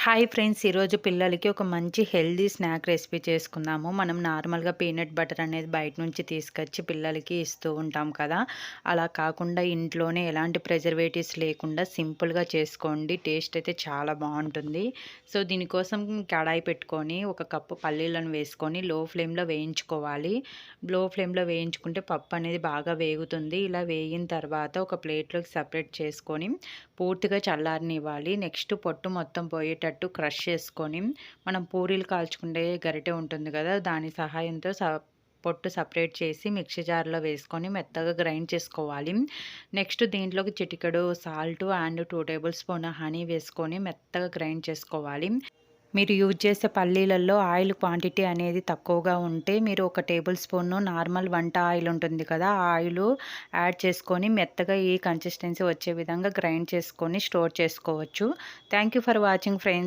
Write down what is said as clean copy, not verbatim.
Hi friends, ఈరోజు పిల్లలకి ఒక మంచి హెల్దీ స్నాక్ రెసిపీ చేసుకుందాము. మనం నార్మల్గా పీనట్ బటర్ అనేది బయట నుంచి తీసుకొచ్చి పిల్లలకి ఇస్తూ ఉంటాం కదా. అలా కాకుండా ఇంట్లోనే ఎలాంటి ప్రిజర్వేటివ్స్ లేకుండా సింపుల్గా చేసుకోండి. టేస్ట్ అయితే చాలా బాగుంటుంది. సో దీనికోసం కడాయి పెట్టుకొని ఒక కప్పు పల్లీలను వేసుకొని లో ఫ్లేమ్లో వేయించుకోవాలి. లో ఫ్లేమ్లో వేయించుకుంటే పప్పు అనేది బాగా వేగుతుంది. ఇలా వేగిన తర్వాత ఒక ప్లేట్లోకి సపరేట్ చేసుకొని పూర్తిగా చల్లారనివ్వాలి. నెక్స్ట్ పొట్టు మొత్తం పోయేటట్టు క్రష్ చేసుకొని మనం పూరీలు కాల్చుకుంటే గరిటె ఉంటుంది కదా, దాని సహాయంతో పొట్టు సపరేట్ చేసి మిక్సీ జార్లో వేసుకొని మెత్తగా గ్రైండ్ చేసుకోవాలి. నెక్స్ట్ దీంట్లోకి చిటికెడు salt and 2 table spoon honey వేసుకొని మెత్తగా గ్రైండ్ చేసుకోవాలి. మీరు యూజ్ చేసే పల్లీలలో ఆయిల్ క్వాంటిటీ అనేది తక్కువగా ఉంటే మీరు ఒక టేబుల్ స్పూన్ నార్మల్ వంట ఆయిల్ ఉంటుంది కదా, ఆ ఆయిల్ యాడ్ చేసుకొని మెత్తగా ఈ కన్సిస్టెన్సీ వచ్చే విధంగా గ్రైండ్ చేసుకొని స్టోర్ చేసుకోవచ్చు. Thank you for watching friends.